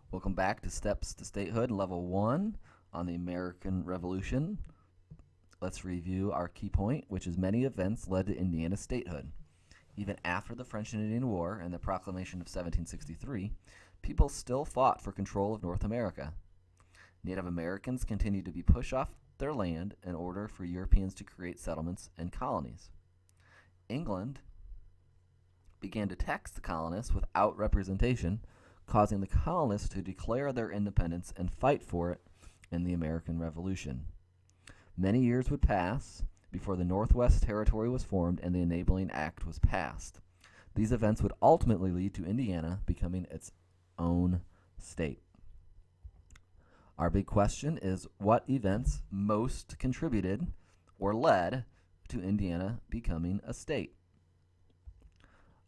Welcome back to Steps to Statehood, Level 1 on the American Revolution. Let's review our key point, which is many events led to Indiana's statehood. Even after the French and Indian War and the Proclamation of 1763, people still fought for control of North America. Native Americans continued to be pushed off their land in order for Europeans to create settlements and colonies. England began to tax the colonists without representation, causing the colonists to declare their independence and fight for it in the American Revolution. Many years would pass before the Northwest Territory was formed and the Enabling Act was passed. These events would ultimately lead to Indiana becoming its own state. Our big question is, what events most contributed or led to Indiana becoming a state?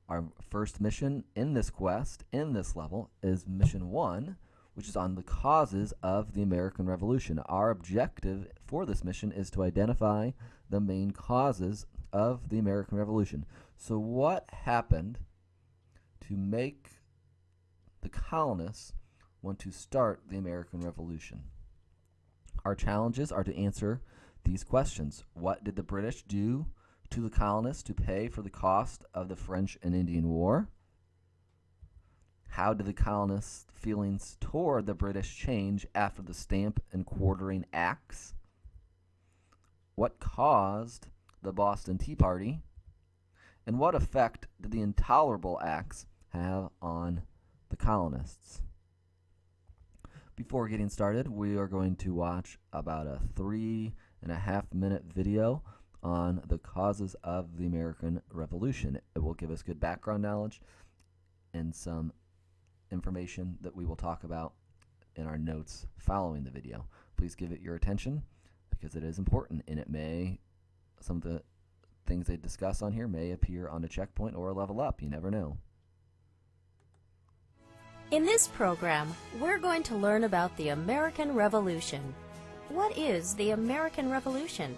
Our first mission in this quest, in this level, is Mission 1, which is on the causes of the American Revolution. Our objective for this mission is to identify the main causes of the American Revolution. So what happened to make the colonists want to start the American Revolution? Our challenges are to answer these questions. What did the British do to the colonists to pay for the cost of the French and Indian War? How did the colonists' feelings toward the British change after the Stamp and Quartering Acts? What caused the Boston Tea Party? And what effect did the Intolerable Acts have on the colonists? Before getting started, we are going to watch about a 3.5-minute video on the causes of the American Revolution. It will give us good background knowledge and some information that we will talk about in our notes following the video. Please give it your attention because it is important, and some of the things they discuss on here may appear on a checkpoint or a level up. You never know. In this program, we're going to learn about the American Revolution. What is the American Revolution?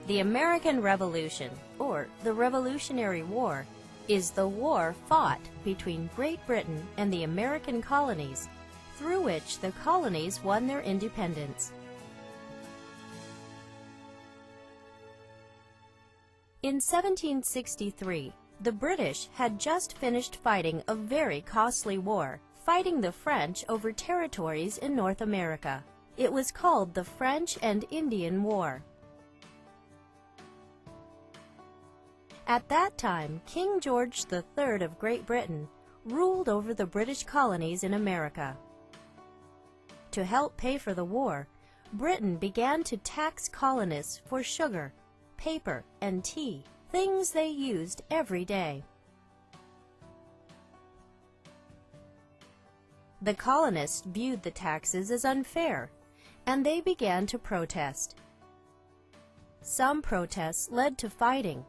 The American Revolution, or the Revolutionary War, is the war fought between Great Britain and the American colonies, through which the colonies won their independence. In 1763, the British had just finished fighting a very costly war, fighting the French over territories in North America. It was called the French and Indian War. At that time, King George III of Great Britain ruled over the British colonies in America. To help pay for the war, Britain began to tax colonists for sugar, paper, and tea, things they used every day. The colonists viewed the taxes as unfair, and they began to protest. Some protests led to fighting.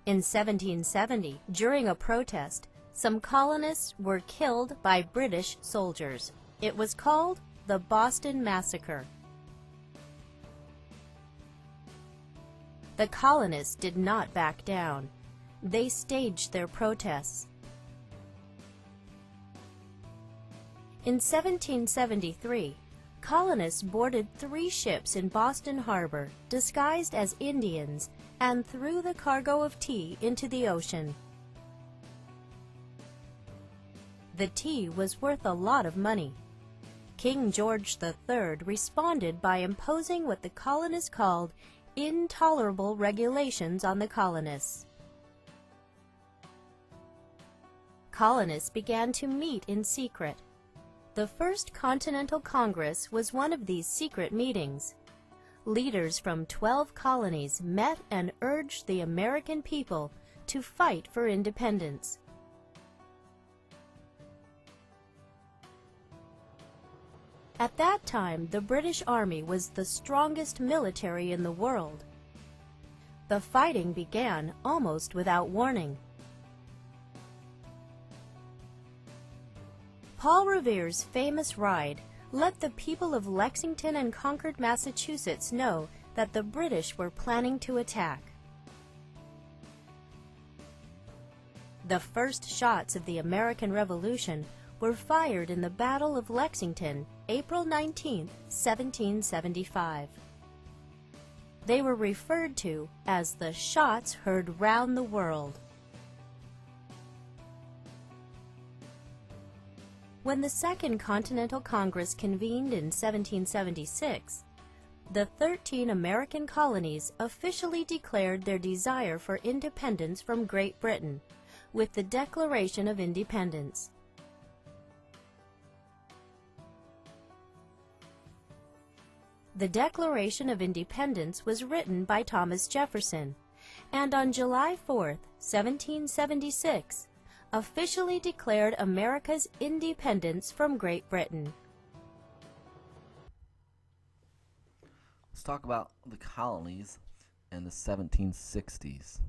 In 1770, during a protest, some colonists were killed by British soldiers. It was called the Boston Massacre. The colonists did not back down. They staged their protests. In 1773, colonists boarded 3 ships in Boston Harbor, disguised as Indians, and threw the cargo of tea into the ocean. The tea was worth a lot of money. King George III responded by imposing what the colonists called intolerable regulations on the colonists. Colonists began to meet in secret. The First Continental Congress was one of these secret meetings. Leaders from 12 colonies met and urged the American people to fight for independence. At that time, the British Army was the strongest military in the world. The fighting began almost without warning. Paul Revere's famous ride let the people of Lexington and Concord, Massachusetts know that the British were planning to attack. The first shots of the American Revolution were fired in the Battle of Lexington, April 19, 1775. They were referred to as the shots heard round the world. When the Second Continental Congress convened in 1776, the 13 American colonies officially declared their desire for independence from Great Britain with the Declaration of Independence. The Declaration of Independence was written by Thomas Jefferson, and on July 4, 1776, officially declared America's independence from Great Britain. Let's talk about the colonies in the 1760s.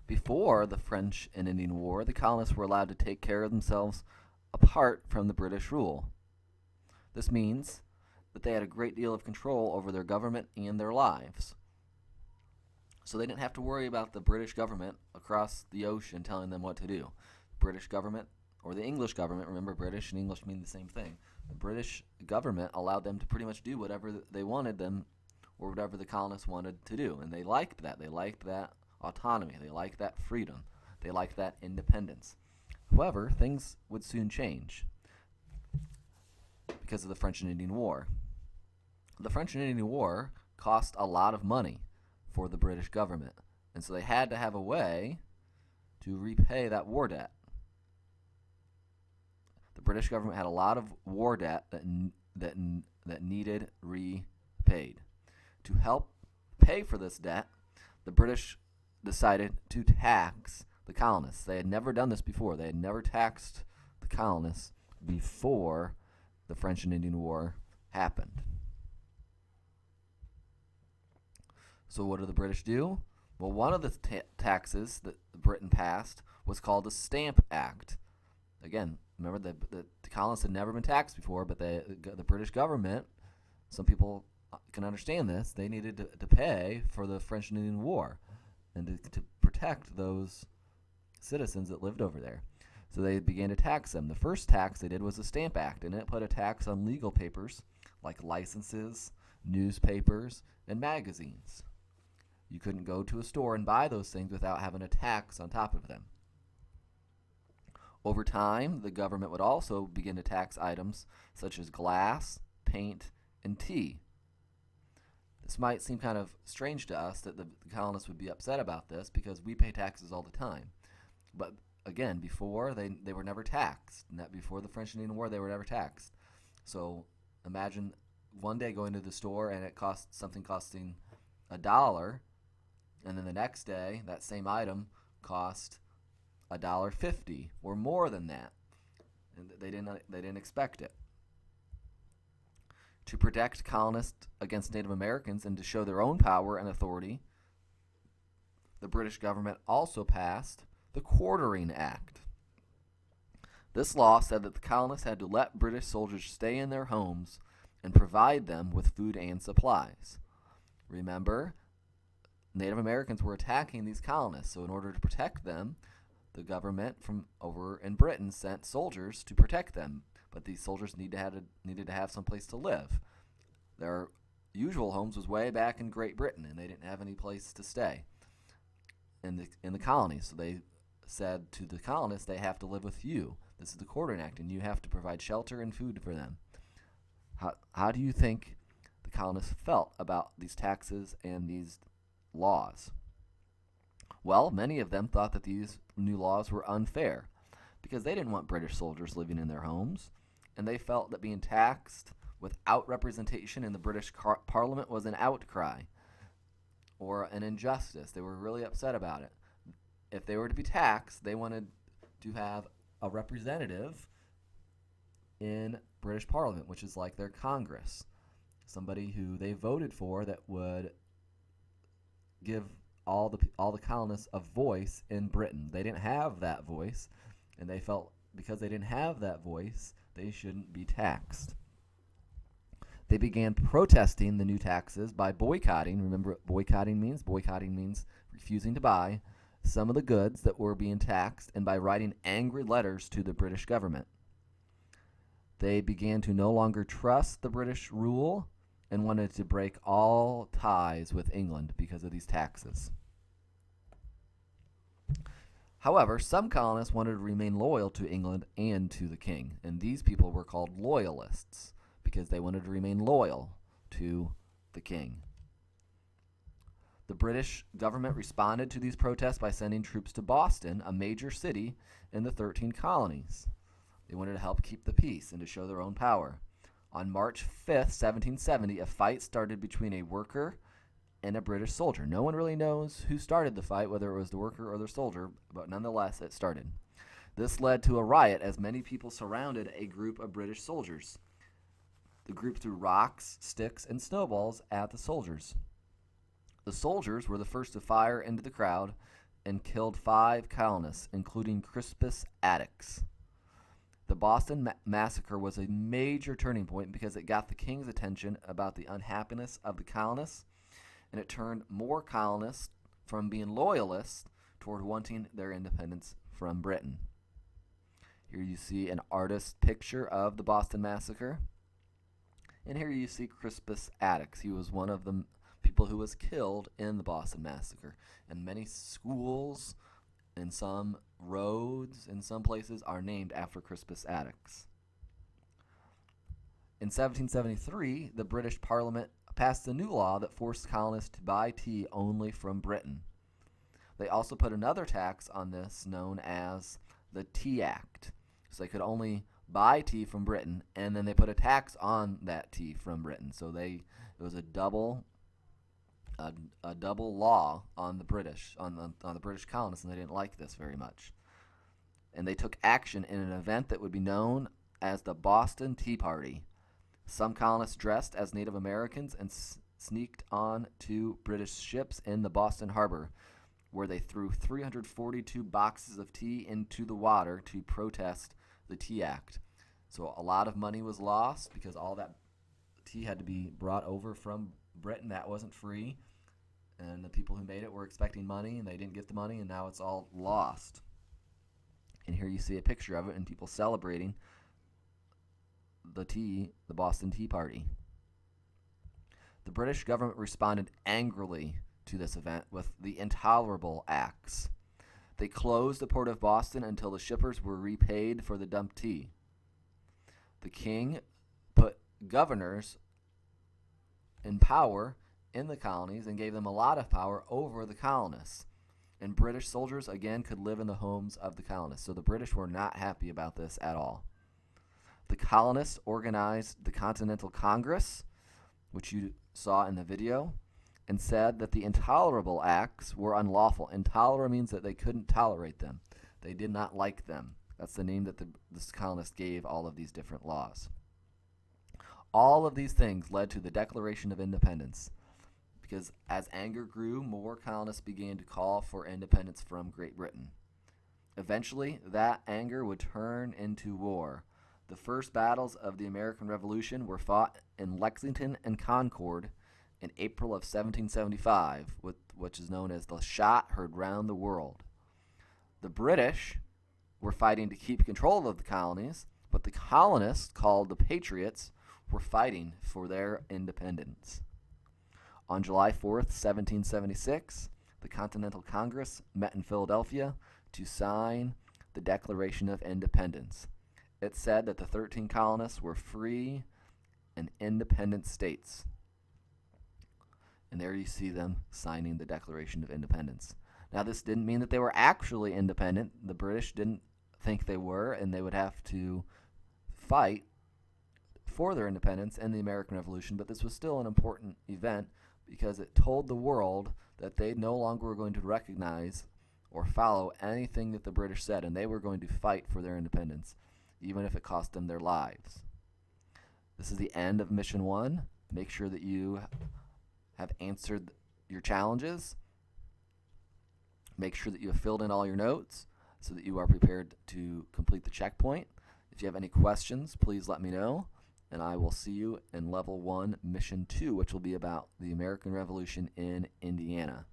Before the French and Indian War, the colonists were allowed to take care of themselves apart from the British rule. This means that they had a great deal of control over their government and their lives. So they didn't have to worry about the British government across the ocean telling them what to do. British government, or the English government, remember British and English mean the same thing. The British government allowed them to pretty much do whatever they wanted them, or whatever the colonists wanted to do. And they liked that. They liked that autonomy. They liked that freedom. They liked that independence. However, things would soon change because of the French and Indian War. The French and Indian War cost a lot of money for the British government, and so they had to have a way to repay that war debt. The British government had a lot of war debt that needed repaid. To help pay for this debt, the British decided to tax the colonists. They had never done this before. They had never taxed the colonists before the French and Indian War happened. So what do the British do? Well, one of the taxes that Britain passed was called the Stamp Act. Again, remember the colonists had never been taxed before, but the British government, some people can understand this, they needed to pay for the French and Indian War and to protect those citizens that lived over there. So they began to tax them. The first tax they did was the Stamp Act, and it put a tax on legal papers like licenses, newspapers, and magazines. You couldn't go to a store and buy those things without having a tax on top of them. Over time, the government would also begin to tax items such as glass, paint, and tea. This might seem kind of strange to us that the colonists would be upset about this because we pay taxes all the time. But again, before, they were never taxed. Before the French and Indian War, they were never taxed. So imagine one day going to the store and it cost something costing $1, and then the next day that same item cost $1.50 or more than that. And they didn't expect it. To protect colonists against Native Americans and to show their own power and authority, the British government also passed the Quartering Act. This law said that the colonists had to let British soldiers stay in their homes and provide them with food and supplies. Remember, Native Americans were attacking these colonists, so in order to protect them, the government from over in Britain sent soldiers to protect them, but these soldiers needed to have some place to live. Their usual homes was way back in Great Britain, and they didn't have any place to stay in the colonies. So they said to the colonists, they have to live with you. This is the Quartering Act, and you have to provide shelter and food for them. How do you think the colonists felt about these taxes and these laws? Well, many of them thought that these new laws were unfair because they didn't want British soldiers living in their homes, and they felt that being taxed without representation in the British Parliament was an outcry or an injustice. They were really upset about it. If they were to be taxed, they wanted to have a representative in British Parliament, which is like their Congress, somebody who they voted for that would give all the colonists a voice in Britain. They didn't have that voice, and they felt because they didn't have that voice, they shouldn't be taxed. They began protesting the new taxes by boycotting. Remember what boycotting means? Boycotting means refusing to buy some of the goods that were being taxed and by writing angry letters to the British government. They began to no longer trust the British rule and wanted to break all ties with England because of these taxes. However, some colonists wanted to remain loyal to England and to the king, and these people were called loyalists because they wanted to remain loyal to the king. The British government responded to these protests by sending troops to Boston, a major city in the 13 colonies. They wanted to help keep the peace and to show their own power. On March 5th, 1770, a fight started between a worker and a British soldier. No one really knows who started the fight, whether it was the worker or the soldier, but nonetheless, it started. This led to a riot as many people surrounded a group of British soldiers. The group threw rocks, sticks, and snowballs at the soldiers. The soldiers were the first to fire into the crowd and killed 5 colonists, including Crispus Attucks. The Boston Massacre was a major turning point because it got the king's attention about the unhappiness of the colonists, and it turned more colonists from being loyalists toward wanting their independence from Britain. Here you see an artist's picture of the Boston Massacre. And here you see Crispus Attucks. He was one of the people who was killed in the Boston Massacre. And many schools and some roads in some places are named after Crispus Attucks. In 1773, the British Parliament passed a new law that forced colonists to buy tea only from Britain. They also put another tax on this known as the Tea Act. So they could only buy tea from Britain, and then they put a tax on that tea from Britain. So it was a double law on the British, on the British colonists, and they didn't like this very much. And they took action in an event that would be known as the Boston Tea Party. Some colonists dressed as Native Americans and sneaked on to British ships in the Boston Harbor, where they threw 342 boxes of tea into the water to protest the Tea Act. So a lot of money was lost because all that tea had to be brought over from Britain. That wasn't free. And the people who made it were expecting money, and they didn't get the money, and now it's all lost. And here you see a picture of it and people celebrating the Boston Tea Party. The British government responded angrily to this event with the intolerable acts. They closed the port of Boston until the shippers were repaid for the dumped tea. The king put governors in power in the colonies and gave them a lot of power over the colonists. And British soldiers, again, could live in the homes of the colonists. So the British were not happy about this at all. The colonists organized the Continental Congress, which you saw in the video, and said that the intolerable acts were unlawful. Intolerable means that they couldn't tolerate them. They did not like them. That's the name that the colonists gave all of these different laws. All of these things led to the Declaration of Independence, because as anger grew, more colonists began to call for independence from Great Britain. Eventually, that anger would turn into war. The first battles of the American Revolution were fought in Lexington and Concord in April of 1775, which is known as the shot heard round the world. The British were fighting to keep control of the colonies, but the colonists, called the Patriots, were fighting for their independence. On July 4th, 1776, the Continental Congress met in Philadelphia to sign the Declaration of Independence. It said that the 13 colonists were free and independent states. And there you see them signing the Declaration of Independence. Now, this didn't mean that they were actually independent. The British didn't think they were, and they would have to fight for their independence in the American Revolution, but this was still an important event because it told the world that they no longer were going to recognize or follow anything that the British said, and they were going to fight for their independence, even if it cost them their lives. This is the end of Mission 1. Make sure that you have answered your challenges. Make sure that you have filled in all your notes so that you are prepared to complete the checkpoint. If you have any questions, please let me know, and I will see you in Level 1, Mission 2, which will be about the American Revolution in Indiana.